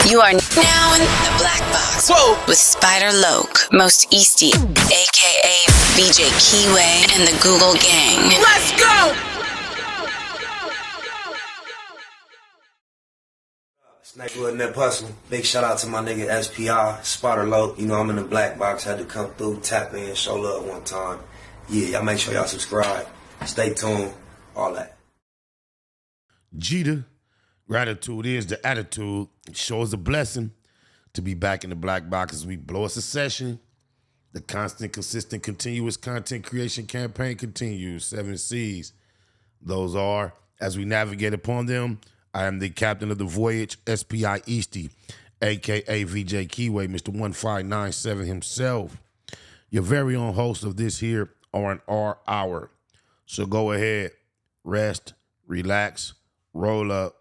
You are now in the black box. Whoa. With Spider Loke, Most Easty, aka VJ Keyway, and the Google Gang. Let's go! Snake with Nip Hustling. Big shout out to my nigga SPI, Spider Loke. You know I'm in the black box. Had to come through, tap in, show love one time. Yeah, y'all make sure y'all subscribe. Stay tuned. All that. Jeter, gratitude is the attitude. It shows a blessing to be back in the black box as we blow us a session. The constant, consistent, continuous content creation campaign continues. 7 C's. Those are, as we navigate upon them, I am the captain of the voyage, SPI Easty, a.k.a. VJ Keyway, Mr. 1597 himself. Your very own host of this here R&R Hour. So go ahead, rest, relax, roll up,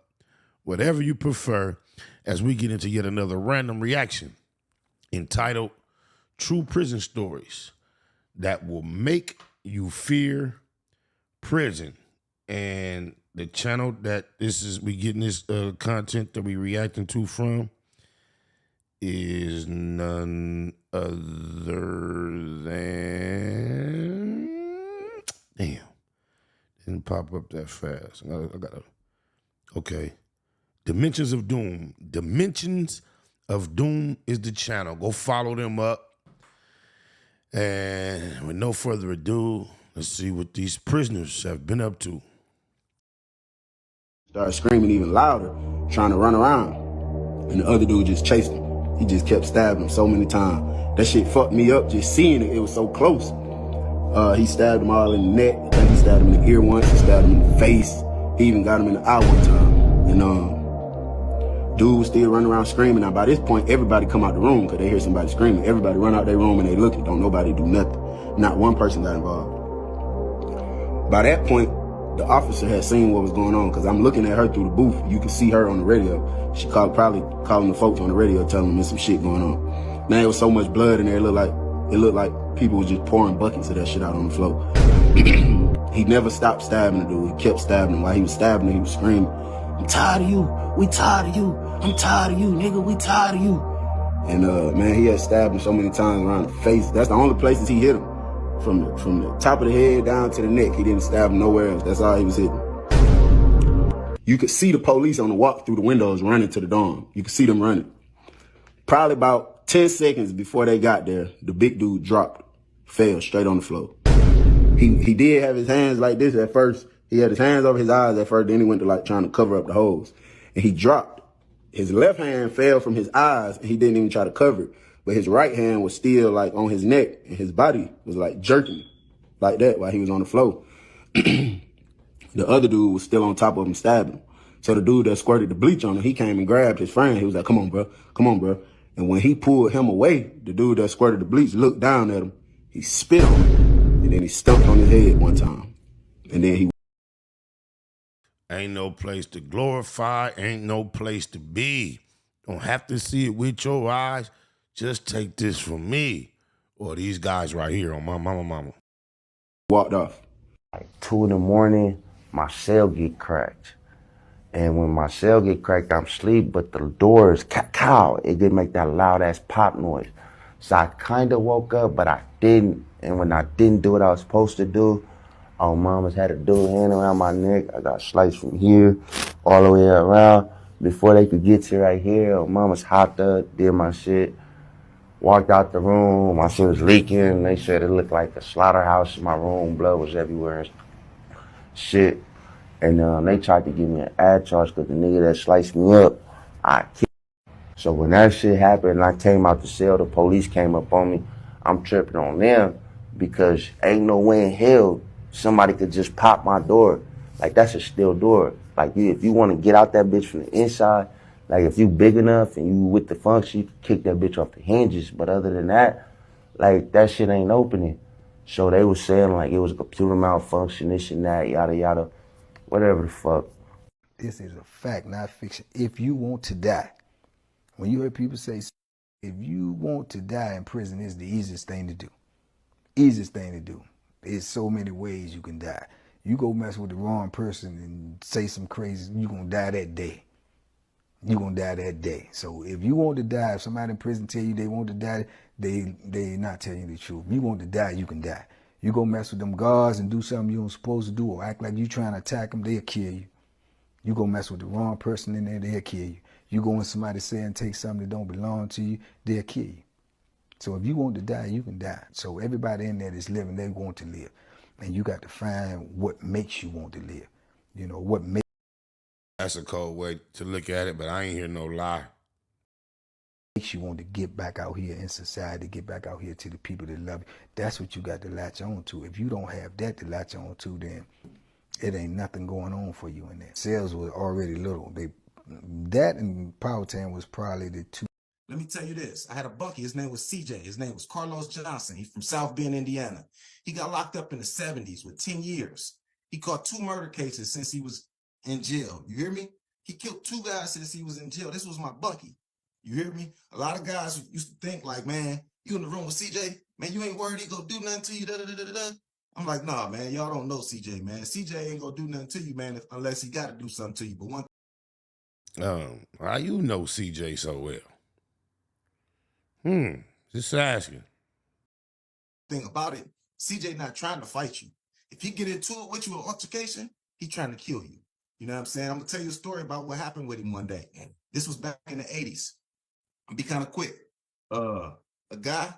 whatever you prefer, as we get into yet another random reaction entitled True Prison Stories That Will Make You Fear Prison. And the channel that we getting this content that we reacting to from is none other than, damn, didn't pop up that fast. I gotta, okay. Dimensions of Doom. Dimensions of Doom is the channel. Go follow them up. And with no further ado, let's see what these prisoners have been up to. Started screaming even louder, trying to run around. And the other dude just chased him. He just kept stabbing him so many times. That shit fucked me up just seeing it. It was so close. He stabbed him all in the neck. I think he stabbed him in the ear once. He stabbed him in the face. He even got him in the eye one time. And dude was still running around screaming. Now by this point, everybody come out the room because they hear somebody screaming. Everybody run out their room and they look and don't nobody do nothing. Not one person got involved. By that point, the officer had seen what was going on because I'm looking at her through the booth. You can see her on the radio. She probably calling the folks on the radio telling them there's some shit going on. Man, there was so much blood in there. It looked like people was just pouring buckets of that shit out on the floor. He never stopped stabbing the dude. He kept stabbing him. While he was stabbing him, he was screaming, "I'm tired of you. We tired of you. I'm tired of you, nigga. We tired of you." And man, he had stabbed him so many times around the face. That's the only places he hit him. From the top of the head down to the neck. He didn't stab him nowhere else. That's all he was hitting. You could see the police on the walk through the windows running to the dorm. You could see them running. Probably about 10 seconds before they got there, the big dude dropped, fell straight on the floor. He did have his hands like this at first. He had his hands over his eyes at first, then he went to like trying to cover up the holes. And he dropped. His left hand fell from his eyes and he didn't even try to cover it. But his right hand was still like on his neck and his body was like jerking like that while he was on the floor. The other dude was still on top of him stabbing him. So the dude that squirted the bleach on him, he came and grabbed his friend. He was like, "Come on, bro. Come on, bro." And when he pulled him away, the dude that squirted the bleach looked down at him. He spit on him and then he stumped on his head one time. And then he... Ain't no place to glorify, ain't no place to be. Don't have to see it with your eyes. Just take this from me or these guys right here on my mama. Walked off. Like 2 in the morning, my cell get cracked. And when my cell get cracked, I'm asleep, but the door is cow. It didn't make that loud ass pop noise. So I kind of woke up, but I didn't. And when I didn't do what I was supposed to do, mama's had a dual hand around my neck. I got sliced from here all the way around. Before they could get to right here, mama's hopped up, did my shit. Walked out the room, my shit was leaking. They said it looked like a slaughterhouse in my room. Blood was everywhere and shit. And they tried to give me an ad charge because the nigga that sliced me up, I killed him. So when that shit happened and I came out the cell, the police came up on me. I'm tripping on them because ain't no way in hell somebody could just pop my door. Like, that's a steel door. Like, if you want to get out that bitch from the inside, like, if you big enough and you with the function, you can kick that bitch off the hinges. But other than that, like, that shit ain't opening. So they was saying, like, it was a computer malfunction, this and that, yada, yada, whatever the fuck. This is a fact, not fiction. If you want to die, when you hear people say, if you want to die in prison, it's the easiest thing to do. Easiest thing to do. There's so many ways you can die. You go mess with the wrong person and say some crazy, you're going to die that day. you're going to die that day. So if you want to die, if somebody in prison tell you they want to die, they not telling you the truth. If you want to die, you can die. You go mess with them guards and do something you don't supposed to do or act like you trying to attack them, they'll kill you. You go mess with the wrong person in there, they'll kill you. You go when somebody say and take something that don't belong to you, they'll kill you. So if you want to die, you can die. So everybody in there that's living, they want to live. And you got to find what makes you want to live. You know, what makes That's a cold way to look at it, but I ain't hear no lie. you want to get back out here in society, get back out here to the people that love you. That's what you got to latch on to. If you don't have that to latch on to, then it ain't nothing going on for you in there. Sales was already little. That and Powhatan was probably the two. Let me tell you this. I had a bunkie. His name was CJ. His name was Carlos Johnson. He's from South Bend, Indiana. He got locked up in the 70s with 10 years. He caught 2 murder cases since he was in jail. You hear me? He killed 2 guys since he was in jail. This was my bunkie. You hear me? A lot of guys used to think like, man, you in the room with CJ? Man, you ain't worried he gonna do nothing to you, da-da-da-da-da. I'm like, nah, man, y'all don't know CJ, man. CJ ain't gonna do nothing to you, man, unless he gotta do something to you. But one How you know CJ so well? Just asking. thing about it, CJ not trying to fight you. If he get into it with you, an altercation, he trying to kill you. You know what I'm saying? I'm gonna tell you a story about what happened with him one day. This was back in the 80s. I'll be kind of quick. A guy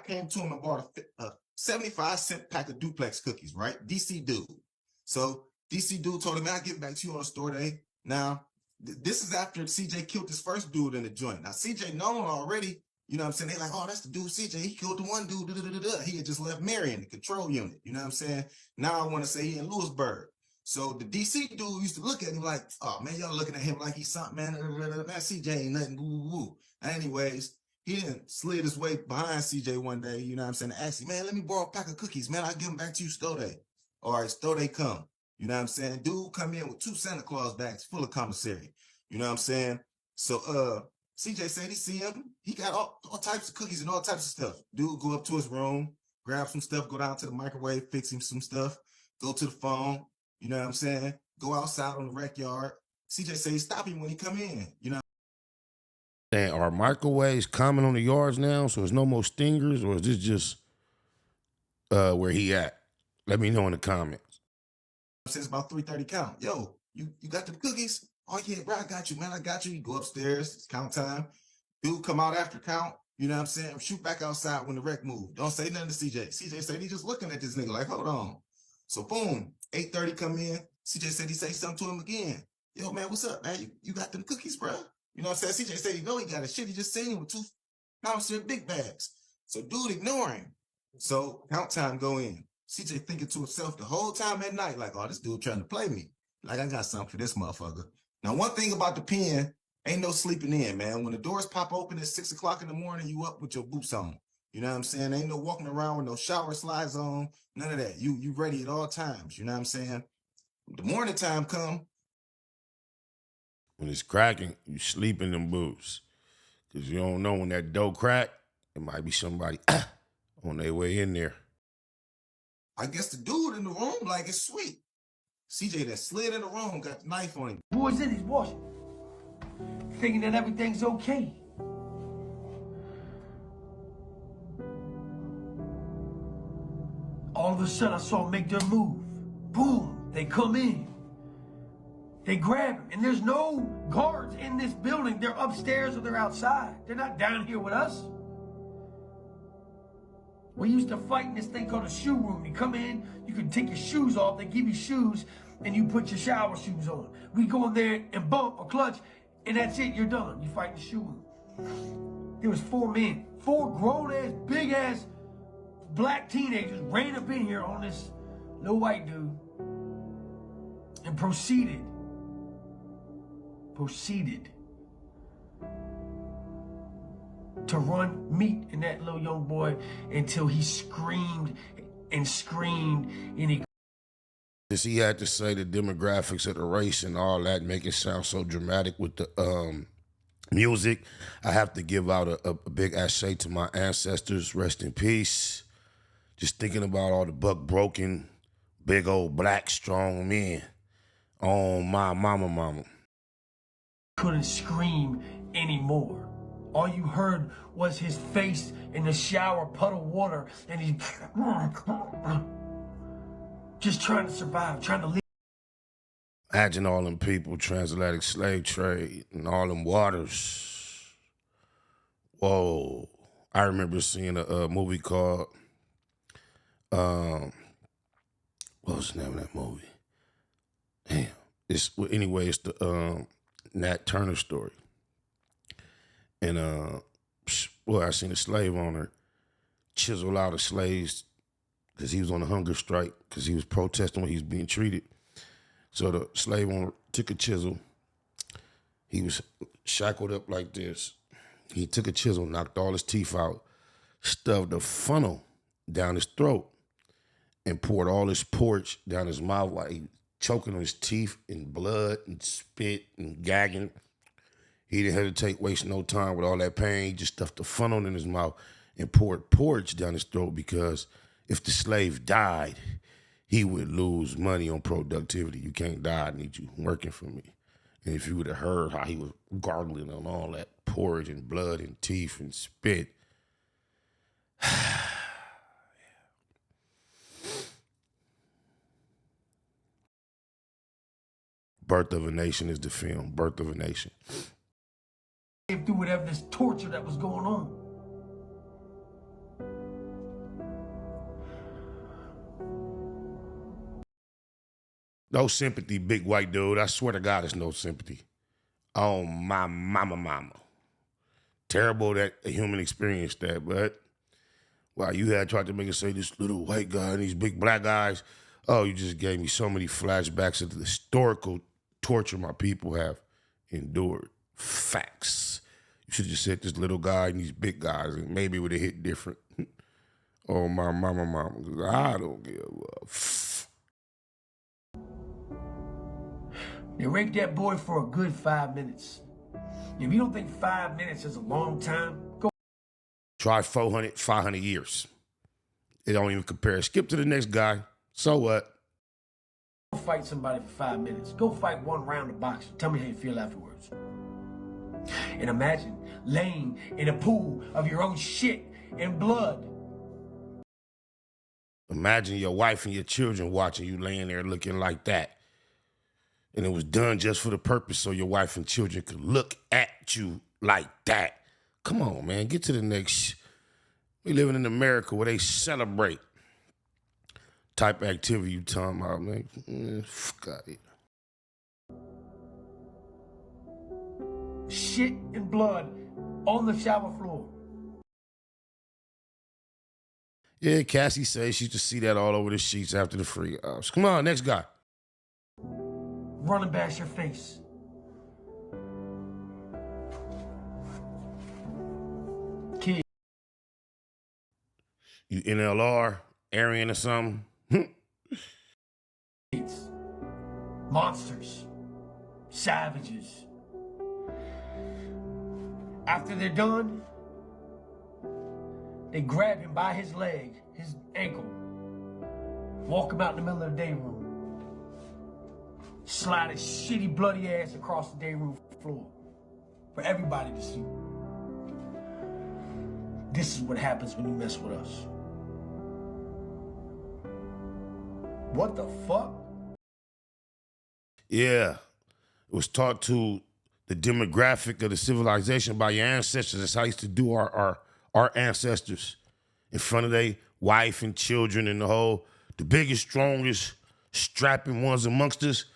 came to him and bought a 75-cent pack of duplex cookies, right? DC dude. So DC dude told him, man, I'll get back to you on a store day. Now, this is after CJ killed his first dude in the joint. Now, CJ known already, you know what I'm saying? They like, oh, that's the dude CJ. He killed the one dude. He had just left Marion, the control unit. You know what I'm saying? Now I want to say he in Lewisburg. So the DC dude used to look at him like, oh, man, y'all looking at him like he's something, man. Man, CJ ain't nothing. Woo, woo. Anyways, he didn't slid his way behind CJ one day, you know what I'm saying? Asked him, man, let me borrow a pack of cookies, man. I'll give them back to you, Stow Day. All right, Stow Day come. You know what I'm saying? Dude come in with 2 Santa Claus bags full of commissary. You know what I'm saying? So CJ said he see him. He got all types of cookies and all types of stuff. Dude go up to his room, grab some stuff, go down to the microwave, fix him some stuff, go to the phone, you know what I'm saying? Go outside on the rec yard. CJ say stop him when he come in, you know. And are microwaves common on the yards now? So there's no more stingers, or is this just where he at? Let me know in the comments. Since about 3:30 count. Yo, you got the cookies? Oh yeah, bro, I got you, man. I got you. You go upstairs, it's count time. Dude come out after count, you know what I'm saying? Shoot back outside when the wreck move. Don't say nothing to CJ. CJ said he just looking at this nigga like, hold on. So boom, 8:30 come in. CJ said he say something to him again. Yo, man, what's up, man? You got them cookies, bro? You know what I'm saying? CJ said he know he got his shit. He just seen him with 2 commissary big bags. So dude ignore him. So count time go in. CJ thinking to himself the whole time at night, like, oh, this dude trying to play me. Like, I got something for this motherfucker. Now, one thing about the pen, ain't no sleeping in, man. When the doors pop open at 6 o'clock in the morning, you up with your boots on. You know what I'm saying? Ain't no walking around with no shower slides on, none of that. You ready at all times, you know what I'm saying? The morning time come. When it's cracking, you sleep in them boots. Because you don't know when that dough crack, it might be somebody on their way in there. I guess the dude in the room like it's sweet. CJ that slid in the room, got the knife on him. Boys in his washing, thinking that everything's okay. All of a sudden, I saw them make their move. Boom, they come in. They grab him, and there's no guards in this building. They're upstairs or they're outside. They're not down here with us. We used to fight in this thing called a shoe room. You come in, you can take your shoes off, they give you shoes, and you put your shower shoes on. We go in there and bump or clutch, and that's it, you're done. You fight in the shoe room. There was 4 men, 4 grown-ass, big-ass black teenagers ran up in here on this little white dude and proceeded to run meat in that little young boy until he screamed and screamed and He had to say the demographics of the race and all that, make it sound so dramatic with the music. I have to give out a big ashe to my ancestors. Rest in peace. Just thinking about all the buck broken, big old black strong men on my mama. couldn't scream anymore. All you heard was his face in the shower, puddle water, and he's just trying to survive, trying to live. Imagine all them people, transatlantic slave trade, and all them waters. Whoa. I remember seeing a movie called, what was the name of that movie? Damn. It's the Nat Turner story. And, I seen a slave owner chisel out of slaves because he was on a hunger strike because he was protesting when he was being treated. So the slave owner took a chisel. He was shackled up like this. He took a chisel, knocked all his teeth out, stuffed a funnel down his throat, and poured all his porridge down his mouth while he choking on his teeth and blood and spit and gagging. He didn't hesitate, waste no time with all that pain. He just stuffed the funnel in his mouth and poured porridge down his throat because if the slave died, he would lose money on productivity. You can't die, I need you working for me. And if you would have heard how he was gargling on all that porridge and blood and teeth and spit. Birth of a Nation is the film, Birth of a Nation. Through whatever this torture that was going on. No sympathy, big white dude. I swear to God, it's no sympathy. Oh, my mama. Terrible that a human experienced that, but while you had tried to make it say this little white guy and these big black guys, oh, you just gave me so many flashbacks of the historical torture my people have endured. Facts. You should have just said this little guy and these big guys, and maybe it would have hit different. Oh, my mama, because I don't give a f. They raped that boy for a good 5 minutes. If you don't think 5 minutes is a long time, go try 400, 500 years. It don't even compare. Skip to the next guy. So what? fight somebody for 5 minutes. Go fight one round of boxing. Tell me how you feel afterwards. And imagine laying in a pool of your own shit and blood. Imagine your wife and your children watching you laying there looking like that. And it was done just for the purpose so your wife and children could look at you like that. Come on, man. Get to the next. We living in America where they celebrate type of activity you talking about, man. Fuck out here. Shit and blood on the shower floor. Yeah, Cassie says she used to see that all over the sheets after the free hours. Come on, next guy. Run and bash your face. Kid. You NLR, Aryan or something? Kids. Monsters. Savages. After they're done, they grab him by his leg, his ankle, walk him out in the middle of the day room, slide his shitty, bloody ass across the day room floor for everybody to see. This is what happens when you mess with us. What the fuck? Yeah, it was taught to the demographic of the civilization by your ancestors. That's how I used to do our ancestors in front of their wife and children and the biggest, strongest, strapping ones amongst us.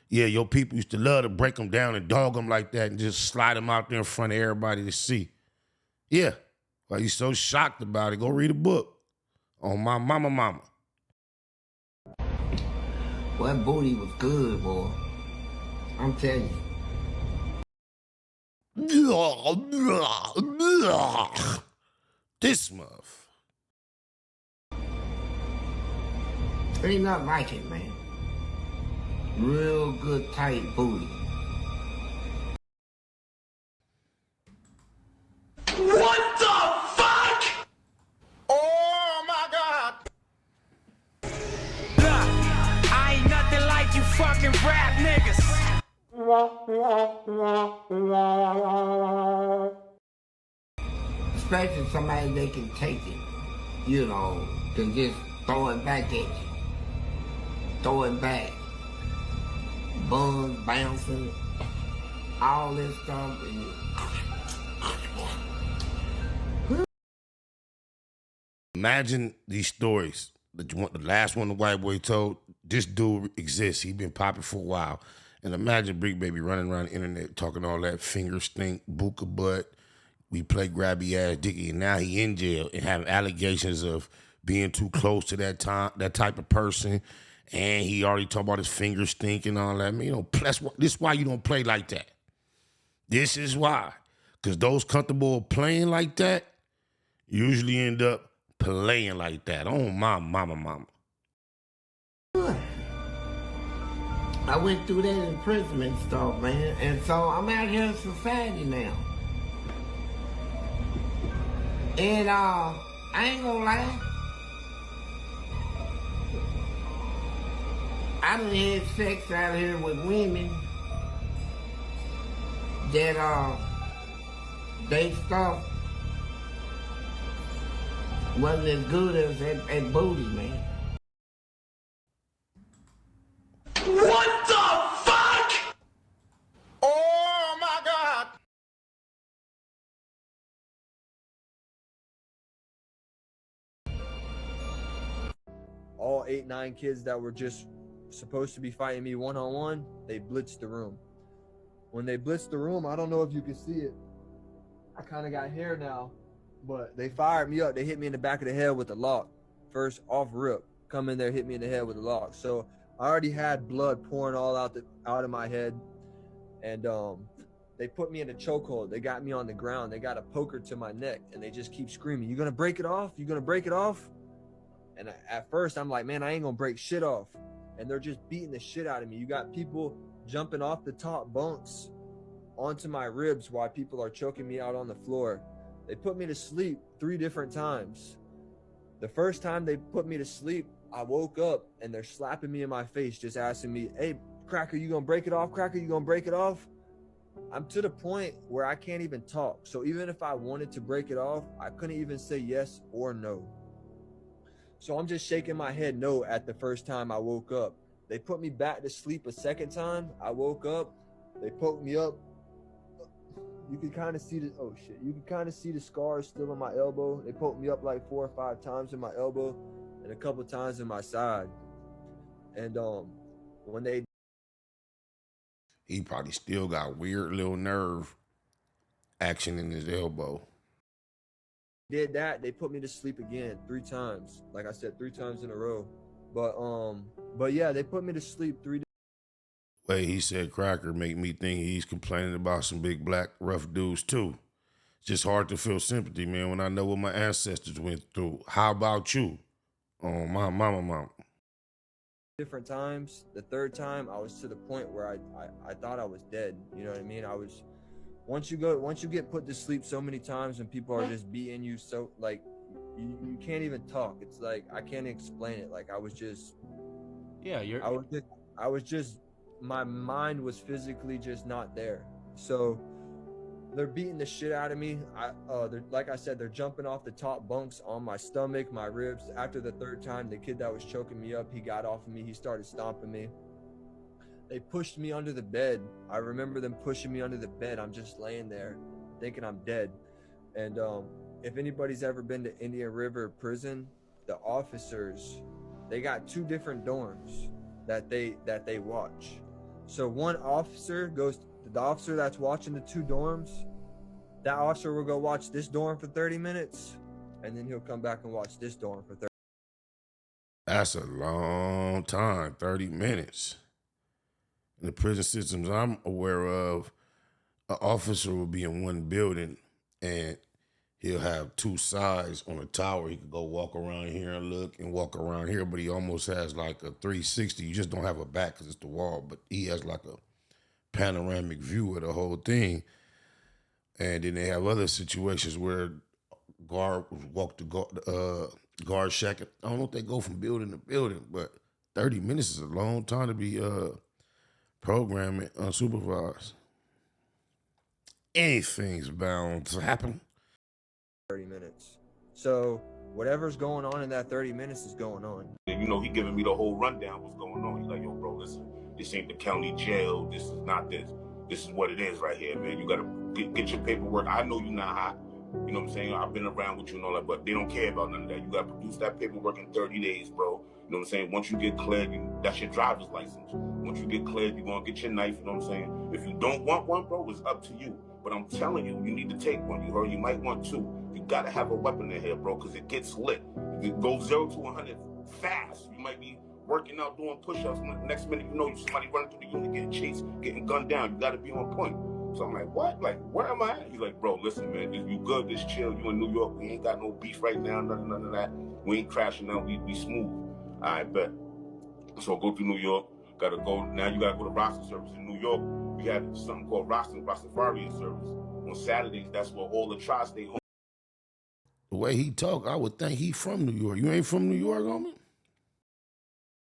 Yeah, your people used to love to break them down and dog them like that and just slide them out there in front of everybody to see. Yeah, why you so shocked about it? Go read a book on my mama. Well, that booty was good, boy. I'm telling you. This muff. Ain't nothing like it, man. Real good, tight booty. What the fuck? Oh, my God. Look, I ain't nothing like you fucking rap niggas. Especially somebody that can take it, you know, can just throw it back at you. Throw it back. Buns bouncing, all this stuff. Imagine these stories. The last one the white boy told, this dude exists. He been popping for a while. And imagine Brick Baby running around the internet talking all that finger stink, buka butt, we play grabby ass dicky, and now he in jail and having allegations of being too close to that type of person. And he already talked about his finger stink and all that. Man, you know, this is why you don't play like that. This is why. Because those comfortable playing like that usually end up playing like that. Oh, mama. I went through that imprisonment stuff, man. And so I'm out here in society now. And I ain't gonna lie. I done had sex out here with women that they stuff wasn't as good as at booty, man. What the fuck? Oh my God! All 8, 9 kids that were just supposed to be fighting me one-on-one, they blitzed the room. When they blitzed the room, I don't know if you can see it. I kind of got hair now, but they fired me up. They hit me in the back of the head with the lock. First off rip, come in there, hit me in the head with the lock. So I already had blood pouring all out of my head, and they put me in a chokehold. They got me on the ground. They got a poker to my neck, and they just keep screaming, "You gonna break it off? You gonna break it off?" And at first, I'm like, man, I ain't gonna break shit off. And they're just beating the shit out of me. You got people jumping off the top bunks onto my ribs while people are choking me out on the floor. They put me to sleep 3 different times. The first time they put me to sleep, I woke up and they're slapping me in my face, just asking me, "Hey, Cracker, you gonna break it off? Cracker, you gonna break it off?" I'm to the point where I can't even talk. So even if I wanted to break it off, I couldn't even say yes or no. So I'm just shaking my head no at the first time I woke up. They put me back to sleep a second time. I woke up. They poked me up. You can kind of see you can kind of see the scars still on my elbow. They poked me up like 4 or 5 times in my elbow and a couple times in my side. And when he probably still got weird little nerve action in his elbow. did that, they put me to sleep again 3 times. Like I said, 3 times in a row. But yeah, they put me to sleep 3 days. Way he said Cracker make me think he's complaining about some big black rough dudes too. It's just hard to feel sympathy, man, when I know what my ancestors went through. How about you? Oh, my mama. Different times. The 3rd time, I was to the point where I thought I was dead. You know what I mean? Once you get put to sleep so many times and people are just beating you, so like you can't even talk. It's like I can't explain it. Like I was just my mind was physically just not there. So they're beating the shit out of me. Like I said, they're jumping off the top bunks on my stomach, my ribs. After the 3rd time, the kid that was choking me up, he got off of me. He started stomping me. They pushed me under the bed. I remember them pushing me under the bed. I'm just laying there thinking I'm dead. And if anybody's ever been to Indian River Prison, the officers, they got 2 different dorms that they watch. So one officer goes, the officer that's watching the 2 dorms, that officer will go watch this dorm for 30 minutes, and then he'll come back and watch this dorm for 30 minutes. That's a long time, 30 minutes. In the prison systems I'm aware of, an officer will be in one building and he'll have 2 sides on a tower. He could go walk around here and look and walk around here, but he almost has like a 360. You just don't have a back because it's the wall, but he has like a panoramic view of the whole thing. And then they have other situations where guard walk to guard shack. I don't know if they go from building to building, but 30 minutes is a long time to be programming unsupervised. anything's bound to happen. 30 minutes. So whatever's going on in that 30 minutes is going on. You know, he giving me the whole rundown what's going on. He's like, yo, bro, listen, this ain't the county jail. This is not this. This is what it is right here, man. You got to get your paperwork. I know you're not hot. You know what I'm saying? I've been around with you and all that, but they don't care about none of that. You got to produce that paperwork in 30 days, bro. You know what I'm saying? Once you get cleared, that's your driver's license. Once you get cleared, you're going to get your knife, you know what I'm saying? If you don't want one, bro, it's up to you. But I'm telling you, you need to take one. You heard? You might want two. You got to have a weapon in here, bro, because it gets lit. It goes 0 to 100 fast. You might be working out, doing push-ups. Next minute, you know, somebody running through the unit, getting chased, getting gunned down. You got to be on point. So I'm like, what? Like, where am I at? He's like, bro, listen, man, you good, just chill. You in New York, we ain't got no beef right now, none of that. We ain't crashing out, we smooth. I bet. So go to New York, gotta go, now you gotta go to roster service. In New York, we have something called Rastafarian service. On Saturdays, that's where all the tri-state home. The way he talk, I would think he from New York. You ain't from New York, homie?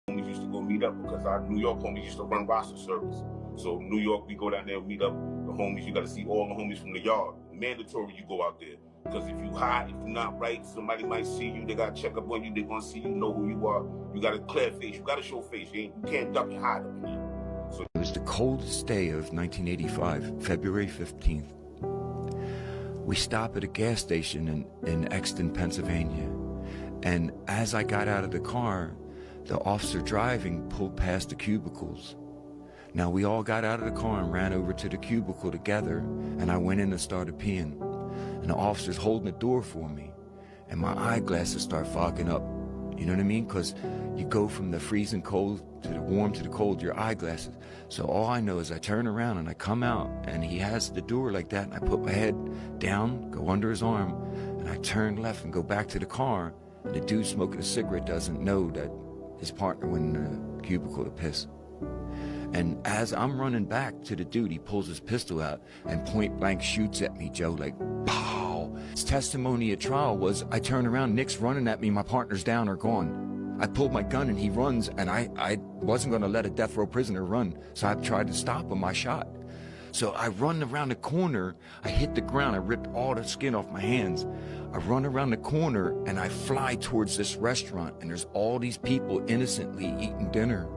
Homies used to go meet up because our New York homies used to run roster service. So New York, we go down there and meet up the homies. You got to see all the homies from the yard. Mandatory you go out there. Because if you hide, if you're not right, somebody might see you. They got to check up on you. They're going to see you, know who you are. You got to clear face. You got to show face. You can't duck and hide up in there. So it was the coldest day of 1985, February 15th. We stop at a gas station in Exton, Pennsylvania. And as I got out of the car, the officer driving pulled past the cubicles. Now, we all got out of the car and ran over to the cubicle together, and I went in and started peeing. And the officer's holding the door for me, and my eyeglasses start fogging up. You know what I mean? Because you go from the freezing cold to the warm to the cold, your eyeglasses. So all I know is I turn around and I come out, and he has the door like that, and I put my head down, go under his arm, and I turn left and go back to the car, and the dude smoking a cigarette doesn't know that his partner went in the cubicle to piss. And as I'm running back to the dude, he pulls his pistol out and point blank shoots at me, Joe, like, pow. His testimony at trial was, I turn around, Nick's running at me, my partner's down or gone. I pulled my gun and he runs, and I wasn't gonna let a death row prisoner run, so I tried to stop him, I shot. So I run around the corner, I hit the ground, I ripped all the skin off my hands. I run around the corner and I fly towards this restaurant, and there's all these people innocently eating dinner.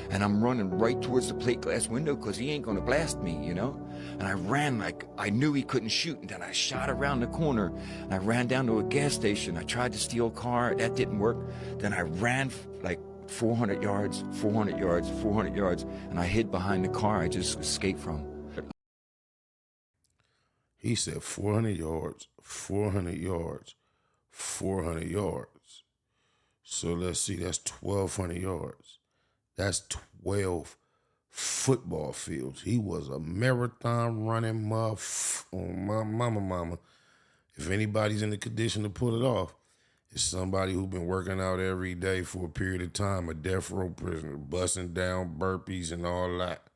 And I'm running right towards the plate glass window because he ain't gonna blast me, you know? And I ran like I knew he couldn't shoot, and then I shot around the corner and I ran down to a gas station. I tried to steal a car, that didn't work. Then I ran like 400 yards, 400 yards, 400 yards, and I hid behind the car I just escaped from. He said 400 yards, 400 yards, 400 yards. So let's see, that's 1,200 yards. That's 12 football fields. He was a marathon running mama. If anybody's in the condition to pull it off, it's somebody who's been working out every day for a period of time, a death row prisoner, busting down burpees and all that.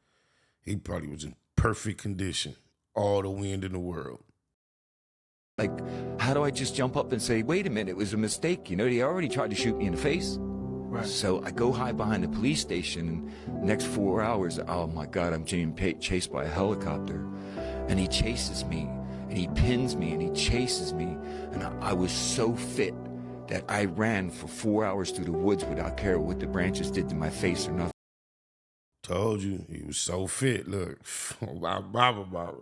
He probably was in perfect condition, all the wind in the world. Like, how do I just jump up and say, wait a minute, it was a mistake? You know, they already tried to shoot me in the face. Right. So I go hide behind the police station, and the next 4 hours, oh my God, I'm being chased by a helicopter. And he chases me, and he pins me, and he chases me. And I was so fit that I ran for 4 hours through the woods without caring what the branches did to my face or nothing. Told you, he was so fit, look. Baba.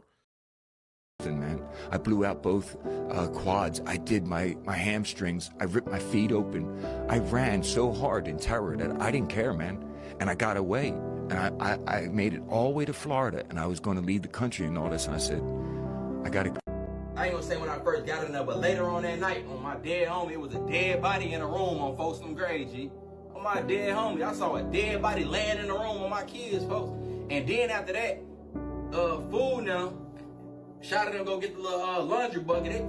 Man, I blew out both quads. I did my hamstrings. I ripped my feet open. I ran so hard in terror that I didn't care, man. And I got away. And I made it all the way to Florida, and I was going to leave the country and all this. And I said, I got to. I ain't gonna say when I first got in there, but later on that night, on my dead homie, it was a dead body in a room on Folsom Gray, G. On my dead homie, I saw a dead body laying in the room on my kids, folks. And then after that, food now. Shot at them, go get the little laundry bucket. They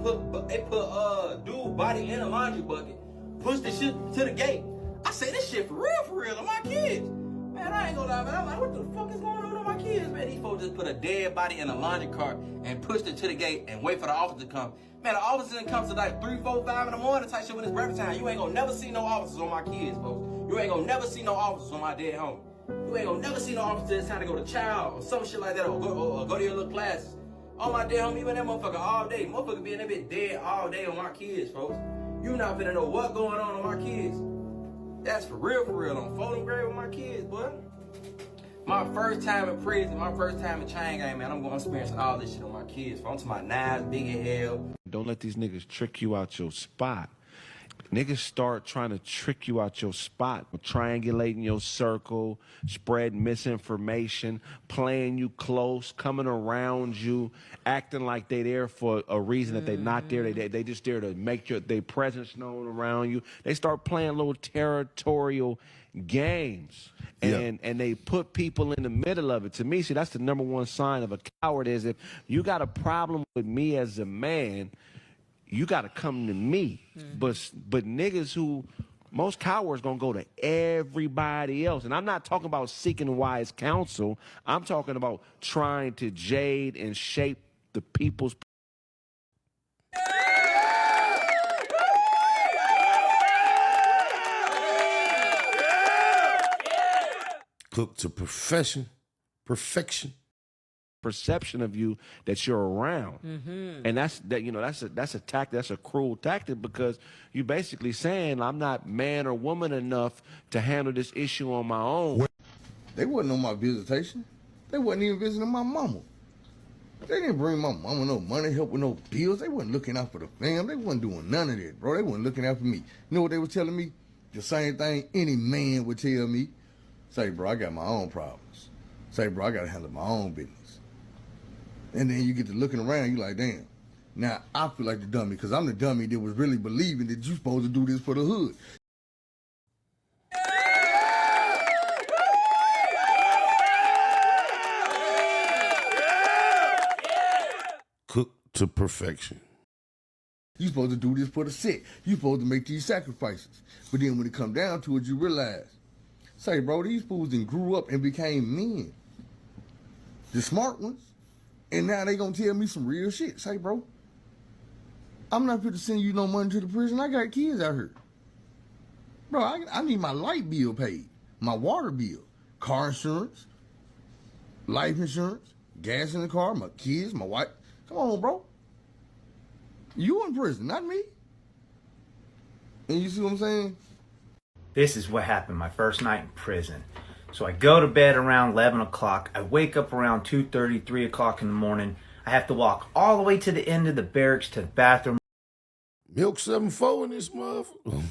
put dude body in a laundry bucket, pushed the shit to the gate. I said, this shit for real, on my kids. Man, I ain't gonna lie, man. I'm like, what the fuck is going on my kids, man? These folks just put a dead body in a laundry cart and pushed it to the gate and wait for the officer to come. Man, the officer didn't come to like 3, 4, 5 in the morning type shit when it's breakfast time. You ain't gonna never see no officers on my kids, folks. You ain't gonna never see no officers on my dead homie. You ain't gonna never see no officers. It's time to go to child or some shit like that, or go to your little classes. Oh my dead homie, you in that motherfucker all day. Motherfucker be in that bitch dead all day on my kids, folks. You not finna know what going on my kids. That's for real on photo grade with my kids, boy. My first time in prison, my first time in chain gang, man, I'm gonna experience all this shit on my kids. I'm to my knives, big as hell. Don't let these niggas trick you out your spot. Niggas start trying to trick you out your spot, triangulating your circle, spreading misinformation, playing you close, coming around you, acting like they there for a reason that they not there. They just there to make their presence known around you. They start playing little territorial games. And they put people in the middle of it. To me, see, that's the number one sign of a coward is if you got a problem with me as a man, you got to come to me. But niggas who, most cowards gonna go to everybody else. And I'm not talking about seeking wise counsel. I'm talking about trying to jade and shape the people's. Cook to perfection. Perception of you that you're around, and that's a tactic. That's a cruel tactic because you basically saying I'm not man or woman enough to handle this issue on my own. They wasn't on my visitation. They wasn't even visiting my mama. They didn't bring my mama no money, help with no bills. They wasn't looking out for the fam. They wasn't doing none of that, bro. They wasn't looking out for me. You know what they were telling me? The same thing any man would tell me. Say, bro, I got my own problems. Say, bro, I got to handle my own business. And then you get to looking around, you like, damn. Now, I feel like the dummy, because I'm the dummy that was really believing that you supposed to do this for the hood. Cook to perfection. You supposed to do this for the sick. You supposed to make these sacrifices. But then when it come down to it, you realize, say, bro, these fools then grew up and became men. The smart ones. And now they gonna tell me some real shit. Say, bro, I'm not fit to send you no money to the prison. I got kids out here. Bro, I need my light bill paid, my water bill, car insurance, life insurance, gas in the car, my kids, my wife. Come on, bro. You in prison, not me. And you see what I'm saying? This is what happened my first night in prison. So I go to bed around 11 o'clock. I wake up around 2:30, 3 o'clock in the morning. I have to walk all the way to the end of the barracks to the bathroom. Milk 7-4 in this motherfucker.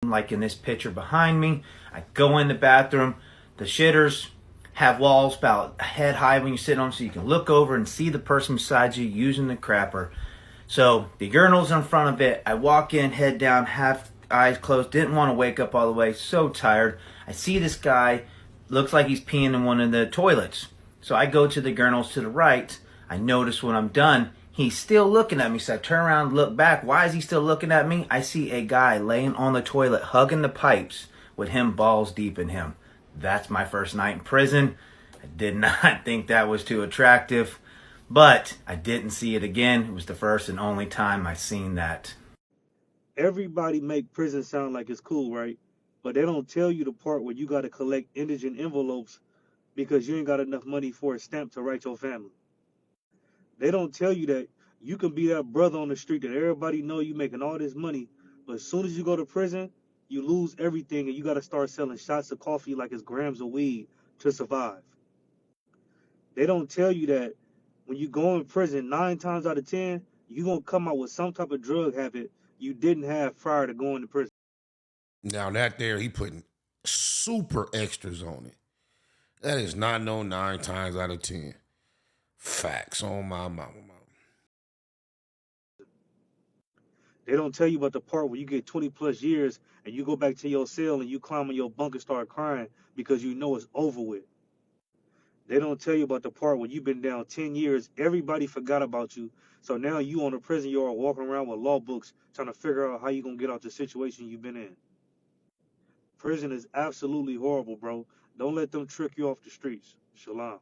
Like in this picture behind me. I go in the bathroom. The shitters have walls about a head high when you sit on them so you can look over and see the person beside you using the crapper. So the urinal's in front of it. I walk in, head down, half eyes closed. Didn't want to wake up all the way. So tired. I see this guy, looks like he's peeing in one of the toilets. So I go to the urinals to the right. I notice when I'm done, he's still looking at me. So I turn around and look back. Why is he still looking at me? I see a guy laying on the toilet, hugging the pipes with him balls deep in him. That's my first night in prison. I did not think that was too attractive, but I didn't see it again. It was the first and only time I seen that. Everybody make prison sound like it's cool, right? But they don't tell you the part where you got to collect indigent envelopes because you ain't got enough money for a stamp to write your family. They don't tell you that you can be that brother on the street that everybody know you making all this money, but as soon as you go to prison, you lose everything and you got to start selling shots of coffee like it's grams of weed to survive. They don't tell you that when you go in prison, 9 times out of 10, you're going to come out with some type of drug habit you didn't have prior to going to prison. Now that there, he putting super extras on it. That is not no 9 times out of 10. Facts on my mama. They don't tell you about the part where you get 20 plus years and you go back to your cell and you climb in your bunk and start crying because you know it's over with. They don't tell you about the part where you've been down 10 years, everybody forgot about you, so now you on a prison yard walking around with law books trying to figure out how you gonna get out the situation you've been in. Prison is absolutely horrible, bro. Don't let them trick you off the streets. Shalom.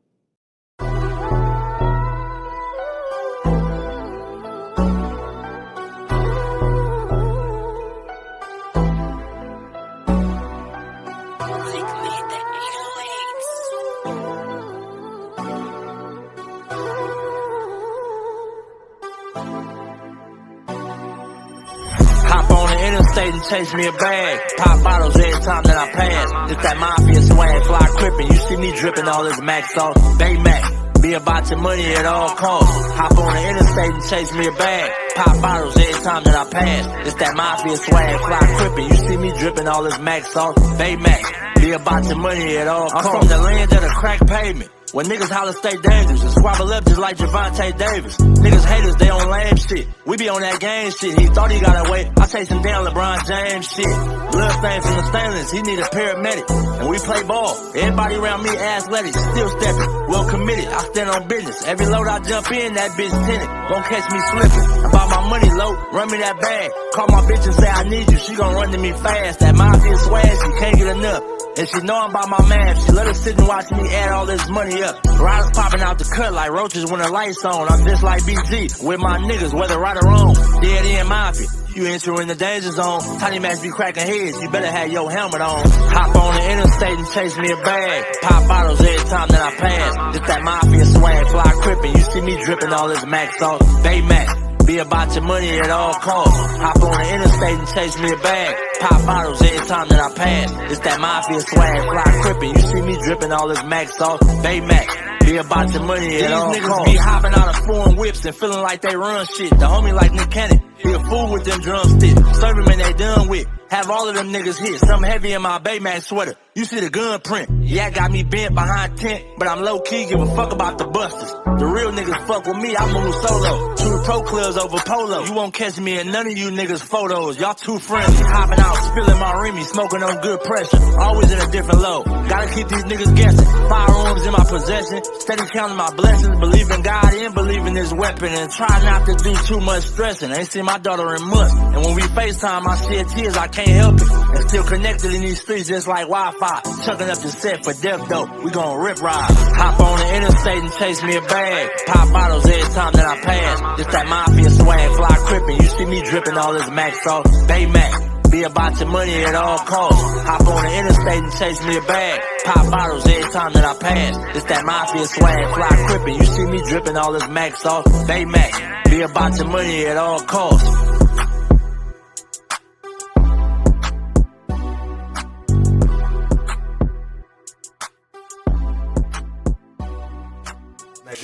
interstate and chase me a bag. Pop bottles every time that I pass. It's that mafia swag, fly crippin'. You see me drippin' all this Mac sauce. Bay Mac. Be about your money at all costs. Hop on the interstate and chase me a bag. Pop bottles every time that I pass. It's that mafia swag, fly crippin'. You see me drippin' all this Mac sauce. Bay Mac. Be about your money at all costs. I'm from the land of the crack pavement. When niggas holler stay dangerous and squabble up just like Javante Davis. Niggas haters, they on lame shit. We be on that game shit. He thought he got away. I chase him down LeBron James shit. Blood stains from the stainless. He need a paramedic. And we play ball. Everybody around me athletic. Still stepping. Well committed. I stand on business. Every load I jump in, that bitch tinted. Don't catch me slipping. About my money low. Run me that bag. Call my bitch and say I need you. She gon' run to me fast. That mafia swag, she can't get enough. And she know I'm by my man. She let her sit and watch me add all this money up. Riders popping out the cut like roaches when the lights on. I'm just like BG with my niggas, whether right or wrong. Dead end mafia. You entering the danger zone. Tiny Macs be cracking heads. You better have your helmet on. Hop on the interstate and chase me a bag. Pop bottles every time that I pass. It's that mafia swag, fly crippin'. You see me dripping all this Mac sauce. Bay Mac. Be about your money at all costs. Hop on the interstate and chase me a bag. Pop bottles every time that I pass. It's that mafia swag, fly crippin'. You see me dripping all this Mac sauce. Bay Mac. Be about your money at all costs. These niggas be hopping out of foreign whips and feeling like they run shit. The homie like Nick Cannon. He a fool with them drumsticks. Serve him and they done with. Have all of them niggas hit. Something heavy in my Bay Mac sweater. You see the gun print. Yeah, got me bent behind tent, but I'm low key, give a fuck about the busters. The real niggas fuck with me, I move solo. Two pro clubs over polo. You won't catch me in none of you niggas photos. Y'all too friendly. Hopping out, spilling my Remy, smoking on good pressure. Always in a different load. Gotta keep these niggas guessing. Firearms in my possession. Steady counting my blessings. Believe in God and believe in this weapon. And try not to do too much stressing. Ain't seen my daughter in months. And when we FaceTime, I shed tears, I can't help it. And still connected in these streets just like Wi-Fi. Chucking up the set for death though. We gon' rip ride. Hop on the interstate and chase me a bag. Pop bottles every time that I pass. It's that mafia swag, fly crippin'. You see me dripping all this Mac sauce. Bay Mac. Be about your money at all costs. Hop on the interstate and chase me a bag. Pop bottles every time that I pass. It's that mafia swag, fly crippin'. You see me dripping all this Mac sauce. Bay Mac. Be about your money at all costs.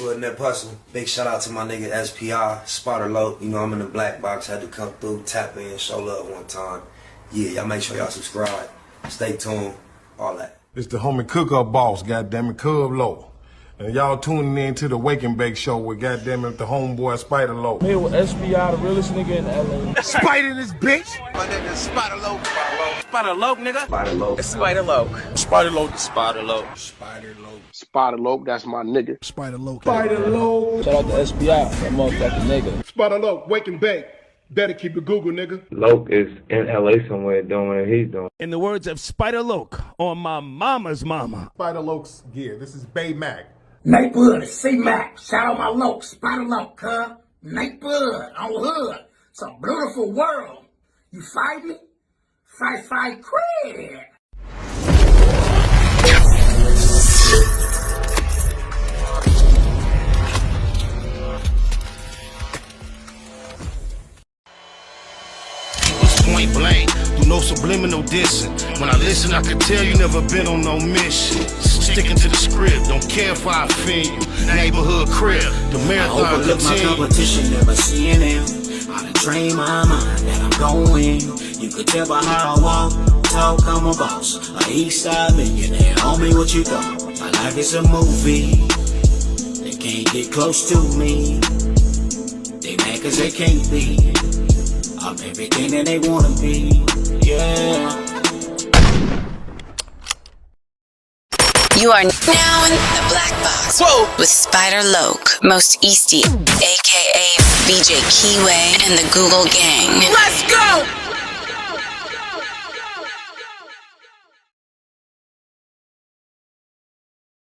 In that hustle. Big shout out to my nigga SPI, Spotter Low. You know I'm in the black box, had to come through, tap in, show love one time. Yeah, y'all make sure y'all subscribe. Stay tuned, all that. It's the homie cook-up boss, goddammit, Cub Low. And y'all tuning in to the Wake and Bake Show with goddammit the homeboy Spider Low. Me with SPI, the realest nigga in LA. Spider this bitch! My nigga is Spider Low. Spider Low, nigga. Spider Low. It's Spider Low. Spider Low. Spider Low. Spider Low. Spider Low, that's my nigga. Spider Low. Spider Low. Shout out to SPI, that motherfucking nigga. Spider Low, Wake and Bake. Better keep it Google, nigga. Loke is in LA somewhere doing what he's doing. In the words of Spider Loke on my mama's mama. Spider Loke's gear. This is Bay Mac. Nate Bud, C-Mac. Shout out my Loke, Spider Loke, huh? Nate Bud on Hood. It's a beautiful world. You fight me? Fight, cred. Point blank, through no subliminal dissing. When I listen, I can tell you never been on no mission. Sticking to the script, don't care if I offend you. Neighborhood crib, the marathon I overlook my continue. competition, never seeing them. I done trained my mind that I'm going. You could tell by how I walk, talk, I'm a boss. A east side millionaire, homie, what you thought? My life is a movie. They can't get close to me. They mad cause they can't be. I'm everything that they wanna be, yeah. You are now in the black box. Whoa! With Spider Loke, Most Easty, aka VJ Keyway, and the Google Gang. Let's go!